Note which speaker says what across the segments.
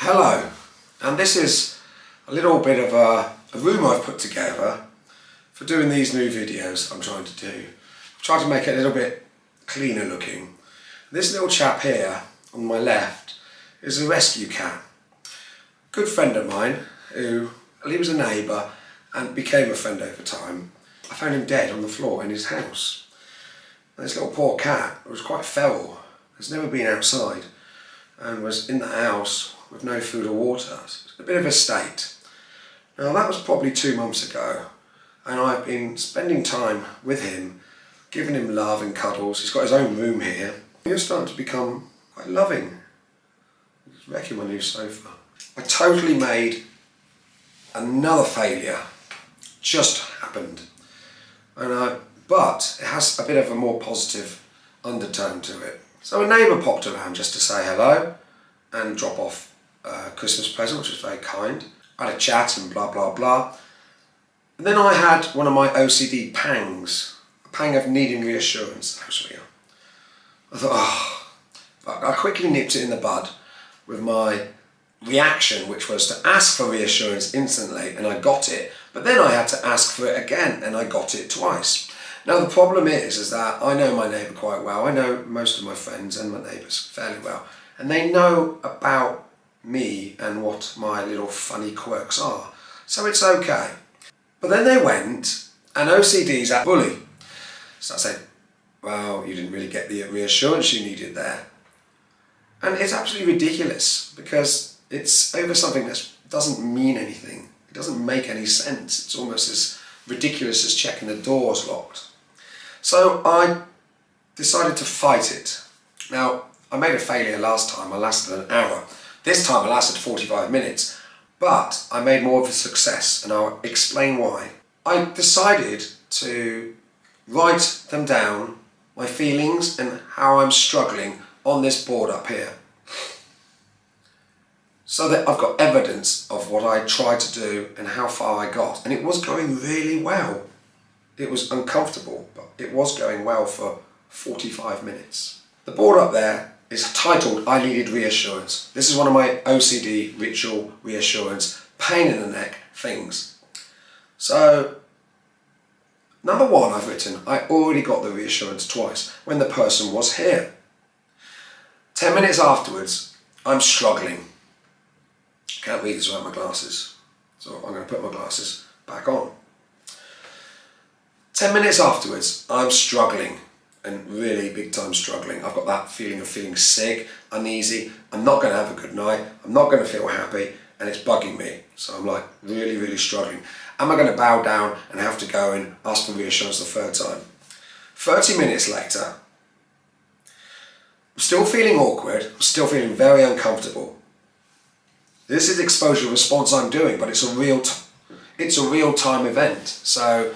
Speaker 1: Hello, and this is a little bit of a room I've put together for doing these new videos I'm trying to do. I've tried to make it a little bit cleaner looking. This little chap here on my left is a rescue cat. Good friend of mine he was a neighbour and became a friend over time. I found him dead on the floor in his house. And this little poor cat was quite feral, has never been outside and was in the house with no food or water. So it's a bit of a state. Now that was probably 2 months ago, and I've been spending time with him, giving him love and cuddles. He's got his own room here. He's starting to become quite loving. He's wrecking my new sofa. I totally made another failure. Just happened. But it has a bit of a more positive undertone to it. So a neighbour popped around just to say hello and drop off a Christmas present, which was very kind. I had a chat and blah blah blah. And then I had one of my OCD pangs, a pang of needing reassurance. That was real. I thought, I quickly nipped it in the bud with my reaction, which was to ask for reassurance instantly, and I got it. But then I had to ask for it again, and I got it twice. Now the problem is that I know my neighbour quite well. I know most of my friends and my neighbours fairly well, and they know about me and what my little funny quirks are, so it's okay. But then they went, and OCD's at bully. So I said, well, you didn't really get the reassurance you needed there. And it's absolutely ridiculous because it's over something that doesn't mean anything. It doesn't make any sense. It's almost as ridiculous as checking the door's locked. So I decided to fight it. Now, I made a failure last time. I lasted an hour. This time I lasted 45 minutes, but I made more of a success, and I'll explain why. I decided to write them down, my feelings and how I'm struggling on this board up here, so that I've got evidence of what I tried to do and how far I got. And it was going really well. It was uncomfortable, but it was going well for 45 minutes. The board up there is titled I Needed Reassurance. This is one of my OCD ritual reassurance, pain in the neck things. So, number one I've written, I already got the reassurance twice when the person was here. 10 minutes afterwards, I'm struggling. Can't read this without my glasses, so I'm going to put my glasses back on. 10 minutes afterwards, I'm struggling, and really big time struggling. I've got that feeling of feeling sick, uneasy. I'm not going to have a good night. I'm not going to feel happy, and it's bugging me. So I'm like really, really struggling. Am I going to bow down and have to go and ask for reassurance the third time? 30 minutes later, I'm still feeling awkward. I'm still feeling very uncomfortable. This is exposure response I'm doing, but it's a real-time event. So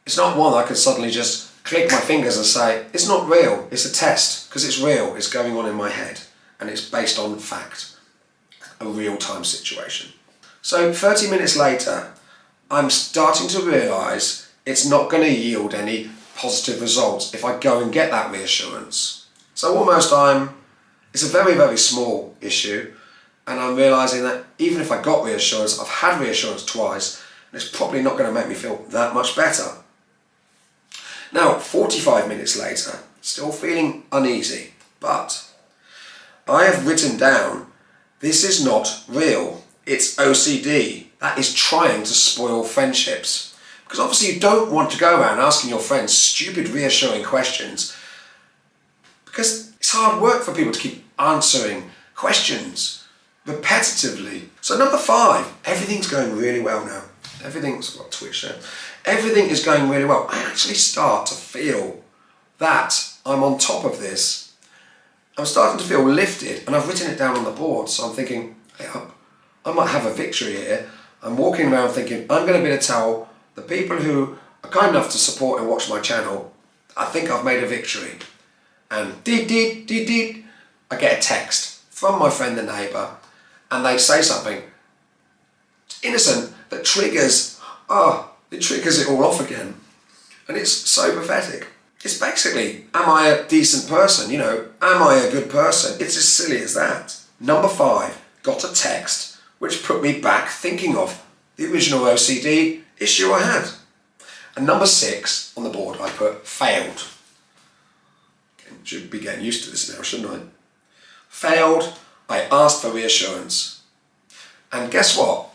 Speaker 1: it's not one I can suddenly just click my fingers and say, it's not real, it's a test, because it's real, it's going on in my head, and it's based on fact, a real-time situation. So 30 minutes later, I'm starting to realise it's not going to yield any positive results if I go and get that reassurance. So almost it's a very, very small issue, and I'm realising that even if I got reassurance, I've had reassurance twice, and it's probably not going to make me feel that much better. Now, 45 minutes later, still feeling uneasy, but I have written down, this is not real, it's OCD. That is trying to spoil friendships. Because obviously you don't want to go around asking your friends stupid reassuring questions, because it's hard work for people to keep answering questions repetitively. So number 5, everything's going really well now. Everything's got Twitch there. Everything is going really well. I actually start to feel that I'm on top of this. I'm starting to feel lifted, and I've written it down on the board, so I'm thinking, hey, I might have a victory here. I'm walking around thinking, I'm going to be able to tell the people who are kind enough to support and watch my channel, I think I've made a victory. And I get a text from my friend the neighbour, and they say something innocent that triggers it all off again. And it's so pathetic. It's basically, am I a decent person? Am I a good person? It's as silly as that. Number 5, got a text which put me back thinking of the original OCD issue I had. And number 6 on the board, I put failed. Should be getting used to this now, shouldn't I? Failed, I asked for reassurance. And guess what?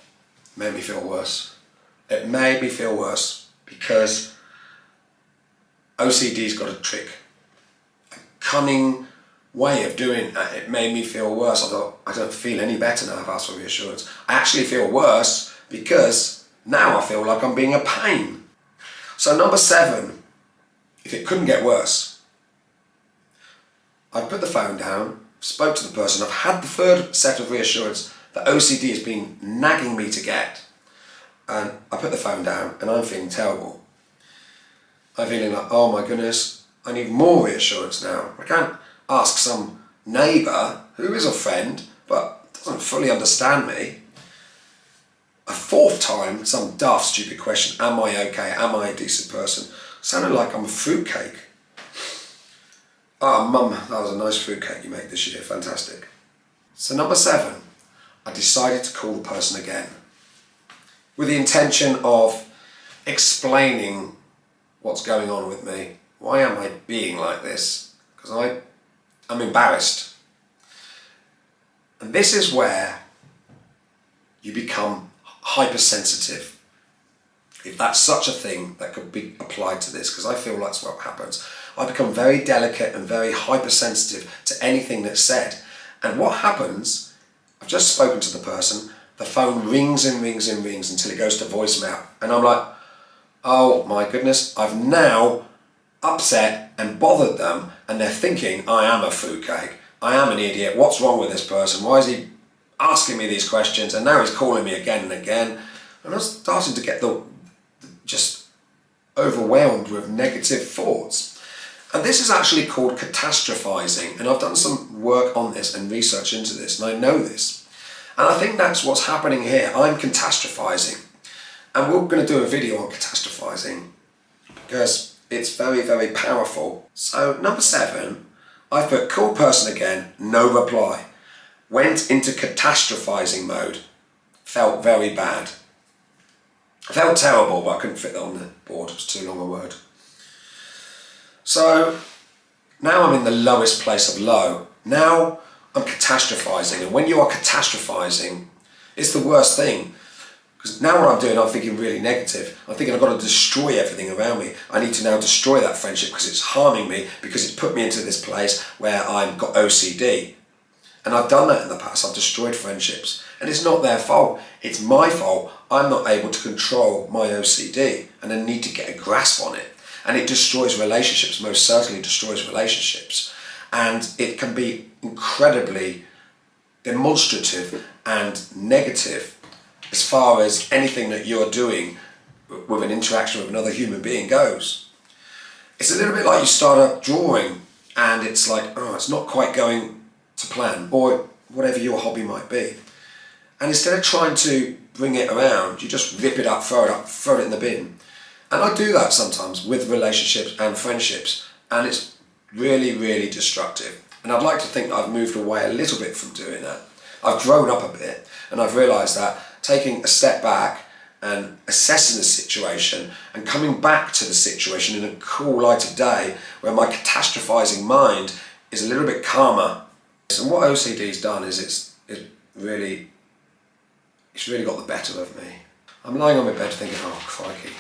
Speaker 1: It made me feel worse. It made me feel worse because OCD's got a trick, a cunning way of doing that. It made me feel worse. I thought, I don't feel any better now I've asked for reassurance. I actually feel worse because now I feel like I'm being a pain. So number 7, if it couldn't get worse, I put the phone down, spoke to the person. I've had the 3rd set of reassurance that OCD has been nagging me to get. And I put the phone down and I'm feeling terrible. I'm feeling like, oh my goodness, I need more reassurance now. I can't ask some neighbour who is a friend but doesn't fully understand me. A 4th time, some daft stupid question, am I okay, am I a decent person? Sounded like I'm a fruitcake. Oh mum, that was a nice fruitcake you made this year, fantastic. So number 7, I decided to call the person again with the intention of explaining what's going on with me. Why am I being like this? Because I'm embarrassed. And this is where you become hypersensitive. If that's such a thing that could be applied to this, because I feel that's what happens. I become very delicate and very hypersensitive to anything that's said. And what happens, I've just spoken to the person, the phone rings and rings and rings until it goes to voicemail. And I'm like, oh my goodness, I've now upset and bothered them and they're thinking I am a fruitcake. I am an idiot. What's wrong with this person? Why is he asking me these questions? And now he's calling me again and again. And I'm starting to get just overwhelmed with negative thoughts. And this is actually called catastrophizing. And I've done some work on this and research into this, and I know this. And I think that's what's happening here. I'm catastrophizing. And we're going to do a video on catastrophizing because it's very, very powerful. So number 7, I put call person again, no reply. Went into catastrophizing mode. Felt very bad. Felt terrible, but I couldn't fit that on the board. It was too long a word. So now I'm in the lowest place of low. Now I'm catastrophizing. And when you are catastrophizing, it's the worst thing. Because now what I'm doing, I'm thinking really negative. I'm thinking I've got to destroy everything around me. I need to now destroy that friendship because it's harming me, because it's put me into this place where I've got OCD. And I've done that in the past. I've destroyed friendships. And it's not their fault. It's my fault. I'm not able to control my OCD. And I need to get a grasp on it. And it destroys relationships, most certainly destroys relationships. And it can be incredibly demonstrative and negative as far as anything that you're doing with an interaction with another human being goes. It's a little bit like you start up drawing and it's like, oh, it's not quite going to plan, or whatever your hobby might be. And instead of trying to bring it around, you just rip it up, throw it in the bin. And I do that sometimes with relationships and friendships, and it's really, really destructive. And I'd like to think that I've moved away a little bit from doing that. I've grown up a bit, and I've realised that taking a step back and assessing the situation and coming back to the situation in a cool light of day where my catastrophizing mind is a little bit calmer. And what OCD's done is it's really got the better of me. I'm lying on my bed thinking, oh crikey,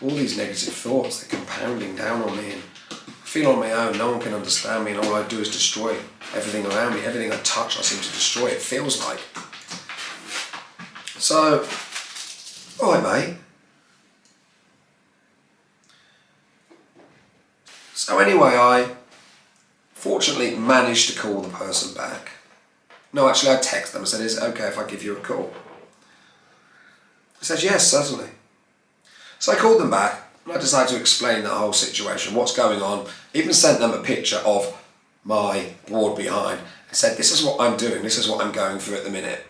Speaker 1: all these negative thoughts, they're compounding down on me, and I feel on my own, no one can understand me, and all I do is destroy everything around me. Everything I touch, I seem to destroy, it feels like. So, all right mate. So anyway, I fortunately managed to call the person back. No, actually I texted them and said, is it okay if I give you a call? He said, yes, certainly. So I called them back and I decided to explain the whole situation, what's going on, even sent them a picture of my board behind and said, this is what I'm doing, this is what I'm going through at the minute.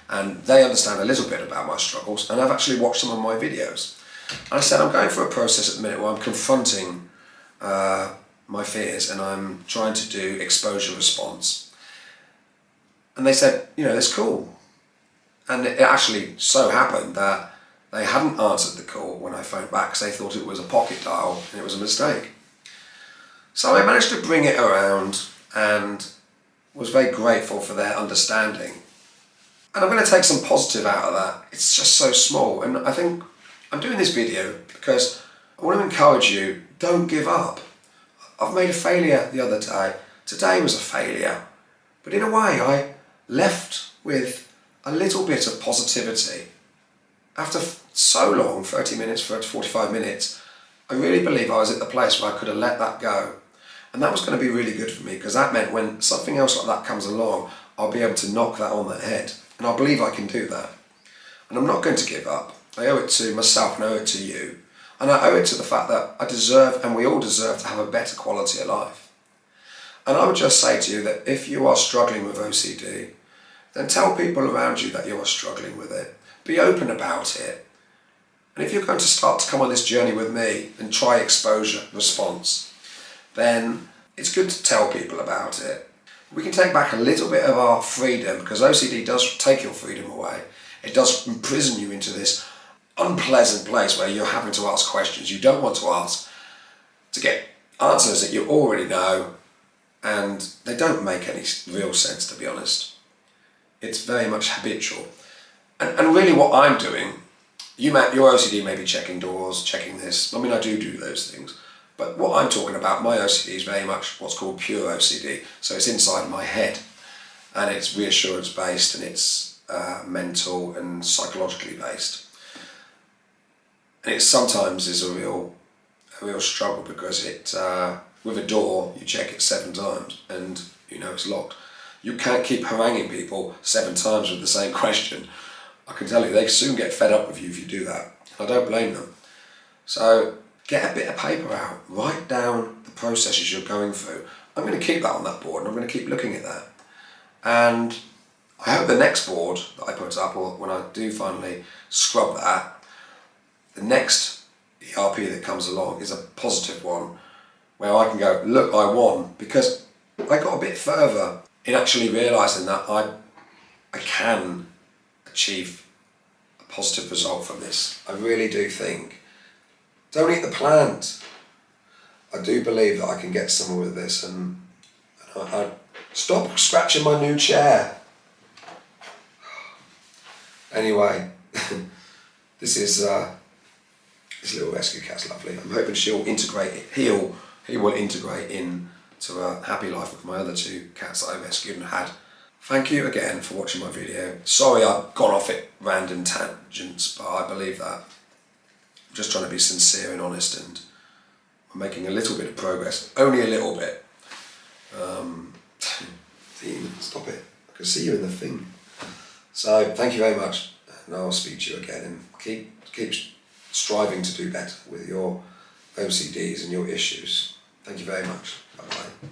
Speaker 1: And they understand a little bit about my struggles, and I've actually watched some of my videos. And I said, I'm going through a process at the minute where I'm confronting my fears and I'm trying to do exposure response. And they said, you know, it's cool. And it actually so happened that they hadn't answered the call when I phoned back because they thought it was a pocket dial and it was a mistake. So I managed to bring it around and was very grateful for their understanding. And I'm going to take some positive out of that. It's just so small. And I think I'm doing this video because I want to encourage you, don't give up. I've made a failure the other day. Today was a failure. But in a way, I left with a little bit of positivity. After so long, 30 minutes, 45 minutes, I really believe I was at the place where I could have let that go. And that was going to be really good for me because that meant when something else like that comes along, I'll be able to knock that on the head. And I believe I can do that. And I'm not going to give up. I owe it to myself and I owe it to you. And I owe it to the fact that I deserve, and we all deserve, to have a better quality of life. And I would just say to you that if you are struggling with OCD, then tell people around you that you are struggling with it. Be open about it. And if you're going to start to come on this journey with me and try exposure response, then it's good to tell people about it. We can take back a little bit of our freedom, because OCD does take your freedom away. It does imprison you into this unpleasant place where you're having to ask questions you don't want to ask to get answers that you already know, and they don't make any real sense, to be honest. It's very much habitual. And really what I'm doing, your OCD may be checking doors, checking this. I mean, I do those things. But what I'm talking about, my OCD is very much what's called pure OCD. So it's inside my head, and it's reassurance based, and it's mental and psychologically based. And it sometimes is a real struggle because it, with a door, you check it 7 times and you know it's locked. You can't keep haranguing people 7 times with the same question. I can tell you, they soon get fed up with you if you do that. I don't blame them. So get a bit of paper out, write down the processes you're going through. I'm going to keep that on that board and I'm going to keep looking at that. And I hope the next board that I put up, or when I do finally scrub that, the next ERP that comes along is a positive one where I can go, look, I won, because I got a bit further in actually realising that I can achieve a positive result from this. I really do think. Don't eat the plant. I do believe that I can get somewhere with this, and I stop scratching my new chair. Anyway, this little rescue cat's lovely. I'm hoping she'll integrate it. He will integrate into a happy life with my other 2 cats that I rescued and had. Thank you again for watching my video. Sorry I've gone off at random tangents, but I believe that I'm just trying to be sincere and honest, and we're making a little bit of progress. Only a little bit. Dean, stop it. I can see you in the thing. So thank you very much, and I'll speak to you again, and keep striving to do better with your OCDs and your issues. Thank you very much. Bye-bye.